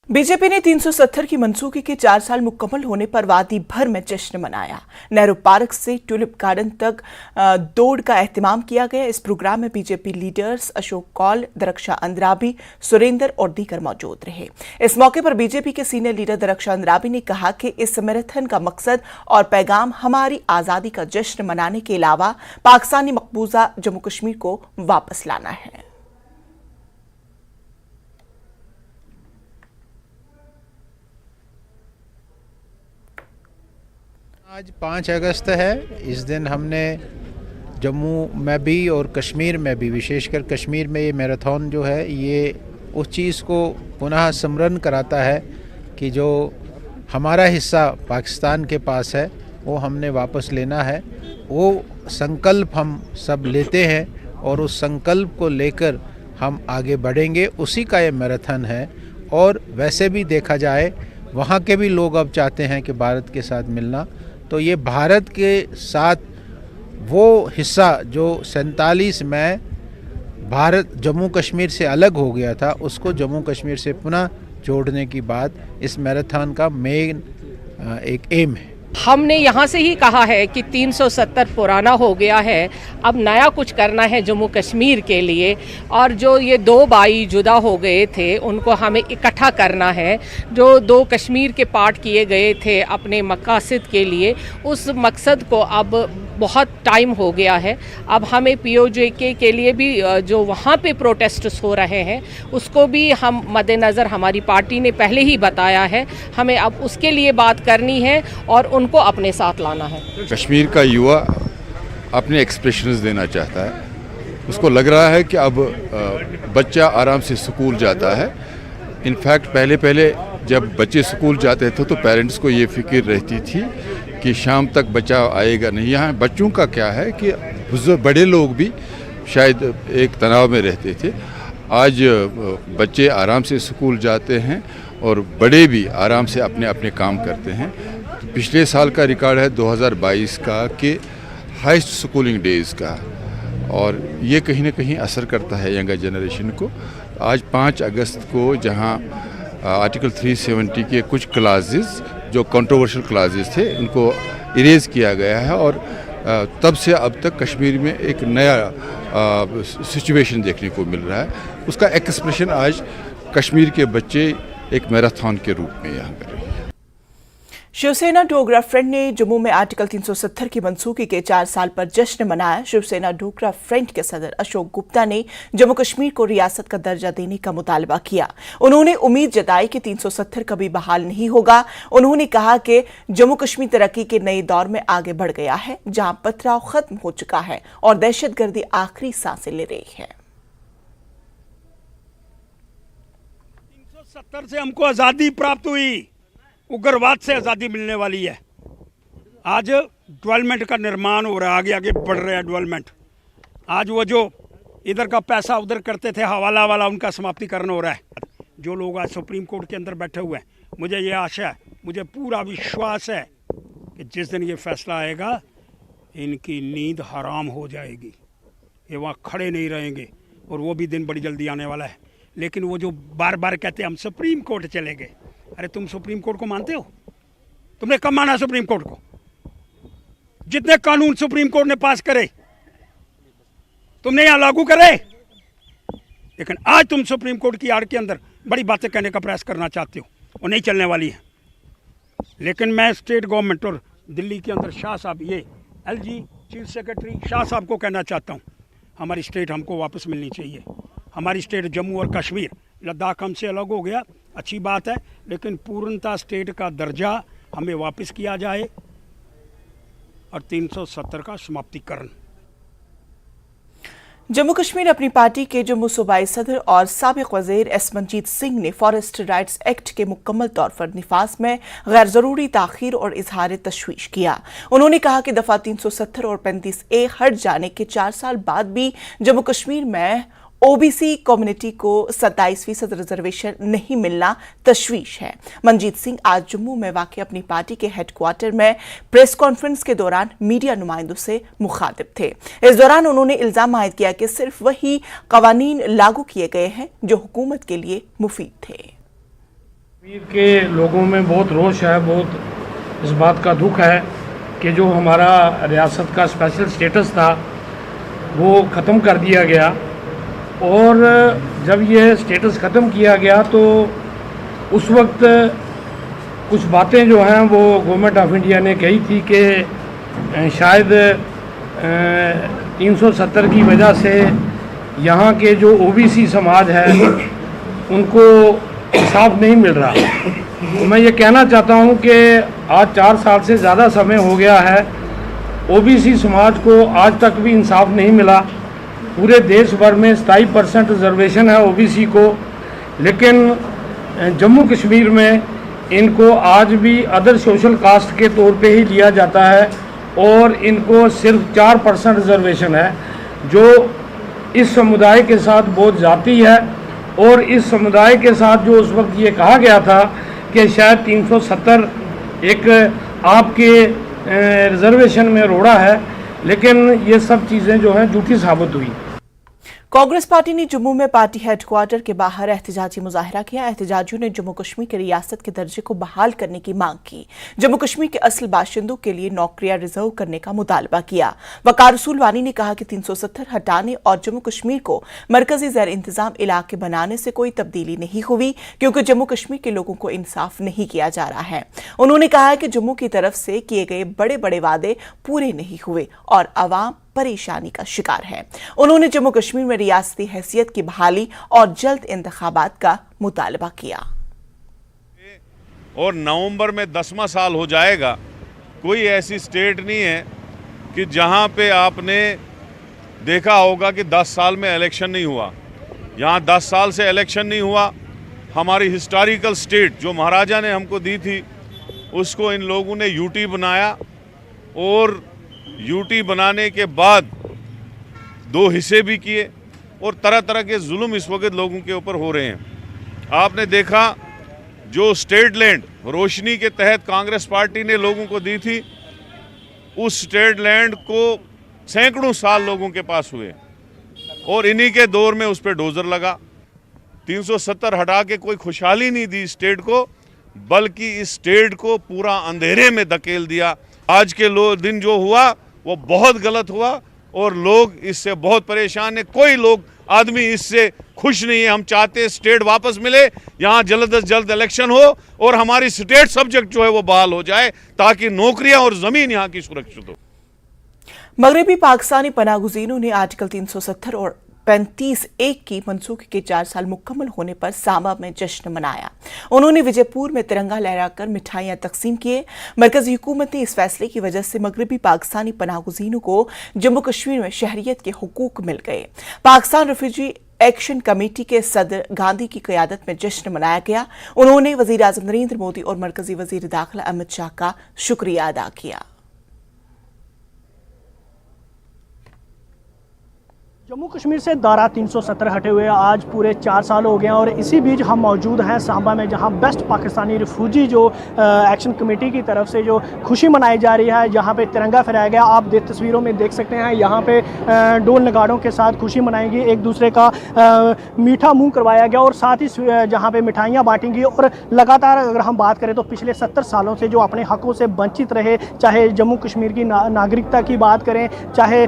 BJP ने 370 की मंसूखी के 4 साल मुकम्मल होने पर वादी भर में जश्न मनाया। नेहरू पार्क से ट्यूलिप गार्डन तक दौड़ का एहतमाम किया गया। इस प्रोग्राम में बीजेपी लीडर्स अशोक कौल, दरख्शां अंद्राबी, सुरेंद्र और दीगर मौजूद रहे। इस मौके पर बीजेपी के सीनियर लीडर दरख्शां अंद्राबी ने कहा कि इस मैराथन का मकसद और पैगाम हमारी आज़ादी का जश्न मनाने के अलावा पाकिस्तानी मकबूजा जम्मू कश्मीर को वापस लाना है। आज 5 अगस्त है। इस दिन हमने जम्मू में भी और कश्मीर में भी, विशेषकर कश्मीर में ये मैराथन जो है ये उस चीज़ को पुनः स्मरण कराता है कि जो हमारा हिस्सा पाकिस्तान के पास है वो हमने वापस लेना है। वो संकल्प हम सब लेते हैं और उस संकल्प को लेकर हम आगे बढ़ेंगे। उसी का ये मैराथन है। और वैसे भी देखा जाए वहाँ के भी लोग अब चाहते हैं कि भारत के साथ मिलना, तो ये भारत के साथ वो हिस्सा जो 47 में भारत जम्मू कश्मीर से अलग हो गया था, उसको जम्मू कश्मीर से पुनः जोड़ने की बात इस मैराथन का मेन एक एम है। हमने यहाँ से ही कहा है कि 370 पुराना हो गया है, अब नया कुछ करना है जम्मू कश्मीर के लिए। और जो ये दो भाई जुदा हो गए थे उनको हमें इकट्ठा करना है। जो दो कश्मीर के पार्ट किए गए थे अपने मकसद के लिए, उस मकसद को अब बहुत टाइम हो गया है। अब हमें पीओजे के लिए भी जो वहाँ पे प्रोटेस्ट्स हो रहे हैं उसको भी हम मद्देनज़र, हमारी पार्टी ने पहले ही बताया है, हमें अब उसके लिए बात करनी है और उनको अपने साथ लाना है। कश्मीर का युवा अपने एक्सप्रेशंस देना चाहता है। उसको लग रहा है कि अब बच्चा आराम से स्कूल जाता है। इनफैक्ट पहले जब बच्चे स्कूल जाते थे तो पेरेंट्स को ये फिक्र रहती थी कि शाम तक बच्चा आएगा नहीं। यहाँ बच्चों का क्या है कि बड़े लोग भी शायद एक तनाव में रहते थे। आज बच्चे आराम से स्कूल जाते हैं और बड़े भी आराम से अपने अपने काम करते हैं। पिछले साल का रिकॉर्ड है 2022 का कि हाईएस्ट स्कूलिंग डेज़ का, और ये कहीं ना कहीं असर करता है यंगर जनरेशन को। आज 5 अगस्त को जहाँ आर्टिकल 370 के कुछ क्लासेस जो कंट्रोवर्शियल क्लासेस थे उनको इरेज किया गया है, और तब से अब तक कश्मीर में एक नया सिचुएशन देखने को मिल रहा है। उसका एक्सप्रेशन आज कश्मीर के बच्चे एक मैराथन के रूप में यहाँ कर रहे हैं। शिवसेना डोगरा फ्रंट ने जम्मू में आर्टिकल 370 की मंसूखी के 4 साल पर जश्न मनाया। शिवसेना डोगरा फ्रंट के सदर अशोक गुप्ता ने जम्मू कश्मीर को रियासत का दर्जा देने का मुतालबा किया। उन्होंने उम्मीद जताई कि 370 कभी बहाल नहीं होगा। उन्होंने कहा कि जम्मू कश्मीर तरक्की के नए दौर में आगे बढ़ गया है, जहां पथराव खत्म हो चुका है और दहशतगर्दी आखिरी सांसें ले रही है। 370 से हमको आज़ादी प्राप्त हुई, उग्रवाद से आज़ादी मिलने वाली है। आज डेवलपमेंट का निर्माण हो रहा है, आगे आगे बढ़ रहा है डेवलपमेंट। आज वो जो इधर का पैसा उधर करते थे हवाला वाला, उनका समाप्तिकरण हो रहा है। जो लोग आज सुप्रीम कोर्ट के अंदर बैठे हुए हैं, मुझे ये आशा है, मुझे पूरा विश्वास है कि जिस दिन ये फैसला आएगा इनकी नींद हराम हो जाएगी। ये वहाँ खड़े नहीं रहेंगे और वो भी दिन बड़ी जल्दी आने वाला है। लेकिन वो जो बार बार कहते हैं हम सुप्रीम कोर्ट चले गए, अरे तुम सुप्रीम कोर्ट को मानते हो? तुमने कब माना सुप्रीम कोर्ट को? जितने कानून सुप्रीम कोर्ट ने पास करे तुमने यहां लागू करे। लेकिन आज तुम सुप्रीम कोर्ट की आड़ के अंदर बड़ी बातें कहने का प्रयास करना चाहते हो, वो नहीं चलने वाली है। लेकिन मैं स्टेट गवर्नमेंट और दिल्ली के अंदर शाह साहब, ये एलजी चीफ सेक्रेटरी शाह साहब को कहना चाहता हूँ, हमारी स्टेट हमको वापस मिलनी चाहिए। हमारी स्टेट जम्मू और कश्मीर, लद्दाख हमसे अलग हो गया, अच्छी बात है, लेकिन पूर्णतः स्टेट का दर्जा हमें वापस किया जाए और 370 का समाप्तिकरण। जम्मू कश्मीर अपनी पार्टी के जम्मू सूबाई सदर और साबिक वज़ीर एस मंजीत सिंह ने फॉरेस्ट राइट्स एक्ट के मुकम्मल तौर पर निफाज में गैर ज़रूरी ताख़ीर और इजहार तशवीश किया। उन्होंने कहा कि दफ़ा 370 और 35A हट जाने के 4 साल बाद भी जम्मू कश्मीर में ओबीसी कम्युनिटी को 27% रिजर्वेशन नहीं मिलना तशवीश है। मंजीत सिंह आज जम्मू में वाक़ अपनी पार्टी के हेडक्वार्टर में प्रेस कॉन्फ्रेंस के दौरान मीडिया नुमाइंदों से मुखातिब थे। इस दौरान उन्होंने इल्जाम आयद किया कि सिर्फ वही कवानीन लागू किए गए हैं जो हुकूमत के लिए मुफीद थे। कश्मीर के लोगों में बहुत रोष है, बहुत इस बात का दुख है कि जो हमारा रियासत का स्पेशल स्टेटस था वो ख़त्म कर दिया गया। और जब ये स्टेटस ख़त्म किया गया तो उस वक्त कुछ बातें जो हैं वो गवर्नमेंट ऑफ इंडिया ने कही थी कि शायद 370 की वजह से यहाँ के जो ओबीसी समाज है उनको इंसाफ नहीं मिल रहा। तो मैं ये कहना चाहता हूँ कि आज 4 साल से ज़्यादा समय हो गया है, ओबीसी समाज को आज तक भी इंसाफ नहीं मिला। पूरे देश भर में 27% रिजर्वेशन है ओबीसी को, लेकिन जम्मू कश्मीर में इनको आज भी अदर सोशल कास्ट के तौर पे ही लिया जाता है और इनको सिर्फ 4% रिजर्वेशन है, जो इस समुदाय के साथ बहुत जाती है। और इस समुदाय के साथ जो उस वक्त ये कहा गया था कि शायद 370 एक आपके रिजर्वेशन में रोड़ा है, लेकिन ये सब चीज़ें जो हैं झूठी साबित हुई। कांग्रेस पार्टी ने जम्मू में पार्टी हेडक्वार्टर के बाहर एहतजाजी मुजाहरा किया। एहतजाजियों ने जम्मू कश्मीर के रियासत के दर्जे को बहाल करने की मांग की। जम्मू कश्मीर के असल बाशिंदों के लिए नौकरियां रिजर्व करने का मुतालबा किया। वकार रसूल वानी ने कहा कि 370 हटाने और जम्मू कश्मीर को मरकजी ज़ेर इंतजाम इलाके बनाने से कोई तब्दीली नहीं हुई, क्योंकि जम्मू कश्मीर के लोगों को इंसाफ नहीं किया जा रहा है। उन्होंने कहा कि जम्मू की तरफ से किए गए बड़े बड़े वादे पूरे नहीं हुए और अवाम परेशानी का शिकार है। उन्होंने जम्मू कश्मीर में रियासती हैसियत की बहाली और जल्द इंतखाबात का मुतालबा किया। और नवंबर में 10वां साल हो जाएगा। कोई ऐसी स्टेट नहीं है कि जहां पे आपने देखा होगा कि 10 साल में इलेक्शन नहीं हुआ। यहां 10 साल से इलेक्शन नहीं हुआ। हमारी हिस्टोरिकल स्टेट जो महाराजा ने हमको दी थी उसको इन लोगों ने यूटी बनाया और यूटी बनाने के बाद 2 हिस्से भी किए और तरह तरह के जुल्म इस वक्त लोगों के ऊपर हो रहे हैं। आपने देखा जो स्टेट लैंड रोशनी के तहत कांग्रेस पार्टी ने लोगों को दी थी, उस स्टेट लैंड को सैकड़ों साल लोगों के पास हुए और इन्हीं के दौर में उस पर डोजर लगा। 370 हटा के कोई खुशहाली नहीं दी स्टेट को, बल्कि इस स्टेट को पूरा अंधेरे में धकेल दिया। आज के दिन जो हुआ वो बहुत गलत हुआ और लोग इससे बहुत परेशान हैं। कोई लोग आदमी इससे खुश नहीं है। हम चाहते हैं स्टेट वापस मिले, यहाँ जल्द से जल्द इलेक्शन हो और हमारी स्टेट सब्जेक्ट जो है वो बहाल हो जाए, ताकि नौकरियां और जमीन यहाँ की सुरक्षित हो। मगरबी पाकिस्तानी पनागुज़ीनों ने आर्टिकल 370 और 35(1) की मनसूखी के 4 साल मुकम्मल होने पर सांबा में जश्न मनाया। उन्होंने विजयपुर में तिरंगा लहराकर मिठाइयां तकसीम किए। मरकजी हुकूमत ने इस फैसले की वजह से मगरबी पाकिस्तानी पनागुज़ीनों को जम्मू कश्मीर में शहरियत के हुकूक मिल गए। पाकिस्तान रिफ्यूजी एक्शन कमेटी के सदर गांधी की क़यादत में जश्न मनाया गया। उन्होंने वज़ीर आज़म नरेंद्र मोदी और मरकजी वज़ीर दाखिला अमित शाह का शुक्रिया अदा किया। जम्मू कश्मीर से धारा 370 हटे हुए आज पूरे 4 साल हो गए हैं और इसी बीच हम मौजूद हैं सांबा में, जहां बेस्ट पाकिस्तानी रिफ्यूजी जो एक्शन कमेटी की तरफ से जो खुशी मनाई जा रही है, जहां पे तिरंगा फहराया गया। आप तस्वीरों में देख सकते हैं, यहां पे डोल नगाड़ों के साथ खुशी मनाएंगी, एक दूसरे का मीठा मुंह करवाया गया और साथ ही जहां पे मिठाइयाँ बांटेंगी। और लगातार अगर हम बात करें तो पिछले 70 सालों से जो अपने हकों से वंचित रहे, चाहे जम्मू कश्मीर की नागरिकता की बात करें, चाहे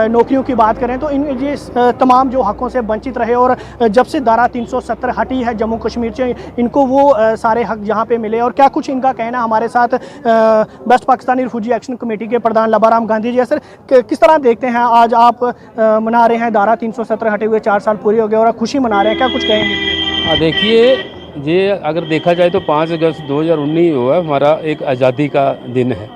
नौकरियों की बात करें, तो इन ये तमाम जो हकों से वंचित रहे और जब से धारा 370 हटी है जम्मू कश्मीर से, इनको वो सारे हक यहाँ पे मिले। और क्या कुछ इनका कहना हमारे साथ best Pakistani refugee action committee के प्रधान लबाराम गांधी जी। सर, किस तरह देखते हैं आज आप मना रहे हैं धारा 370 हटे हुए 4 साल पूरे हो गए और खुशी मना रहे हैं, क्या कुछ कहेंगे? देखिए, ये अगर देखा जाए तो 5 अगस्त 2019 जो है हमारा एक आज़ादी का दिन है।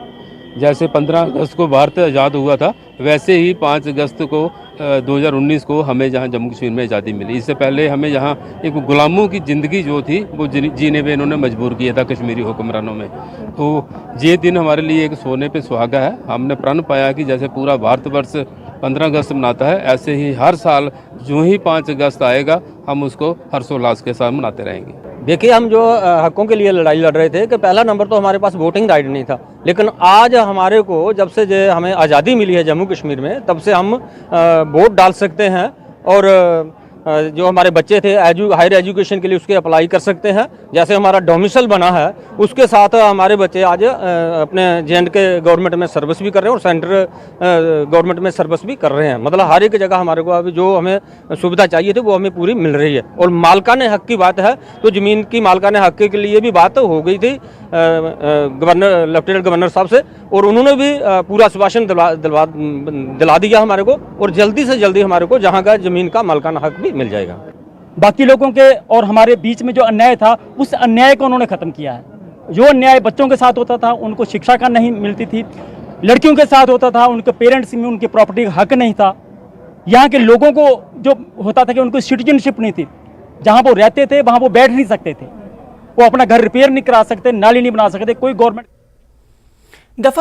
जैसे 15 अगस्त को भारत आज़ाद हुआ था, वैसे ही 5 अगस्त को 2019 को हमें जहाँ जम्मू कश्मीर में आज़ादी मिली। इससे पहले हमें यहाँ एक गुलामों की ज़िंदगी जो थी वो जीने में इन्होंने मजबूर किया था कश्मीरी हुक्मरानों में। तो ये दिन हमारे लिए एक सोने पे सुहागा है। हमने प्रण पाया कि जैसे पूरा भारतवर्ष 15 अगस्त मनाता है, ऐसे ही हर साल जो ही 5 अगस्त आएगा हम उसको हर्षोल्लास के साथ मनाते रहेंगे। देखिए, हम जो हकों के लिए लड़ाई लड़ रहे थे कि पहला नंबर तो हमारे पास वोटिंग राइट नहीं था, लेकिन आज हमारे को जब से हमें आज़ादी मिली है जम्मू कश्मीर में, तब से हम वोट डाल सकते हैं और जो हमारे बच्चे थे हायर एजुकेशन के लिए उसके अप्लाई कर सकते हैं। जैसे हमारा डोमिसल बना है उसके साथ हमारे बच्चे आज अपने J&K गवर्नमेंट में सर्विस भी कर रहे हैं और सेंट्रल गवर्नमेंट में सर्विस भी कर रहे हैं। मतलब हर एक जगह हमारे को अभी जो हमें सुविधा चाहिए थी वो हमें पूरी मिल रही है। और मालकाने हक की बात है तो ज़मीन की मालकाने हक के लिए भी बात हो गई थी गवर्नर लेफ्टिनेंट गवर्नर साहब से, और उन्होंने भी पूरा आश्वासन दिला दिया हमारे को, और जल्दी से जल्दी हमारे को जहाँ का ज़मीन का मालकाना हक भी मिल जाएगा। बाकी लोगों के और हमारे बीच में जो अन्याय था उस अन्याय को उन्होंने ख़त्म किया है। जो अन्याय बच्चों के साथ होता था, उनको शिक्षा का नहीं मिलती थी, लड़कियों के साथ होता था, उनके पेरेंट्स में उनके प्रॉपर्टी का हक नहीं था, यहाँ के लोगों को जो होता था कि उनको सिटीजनशिप नहीं थी, जहाँ वो रहते थे वहाँ वो बैठ नहीं सकते थे, वो अपना घर रिपेयर नहीं करा सकते, नाली नहीं बना सकते, कोई गवर्नमेंट दफा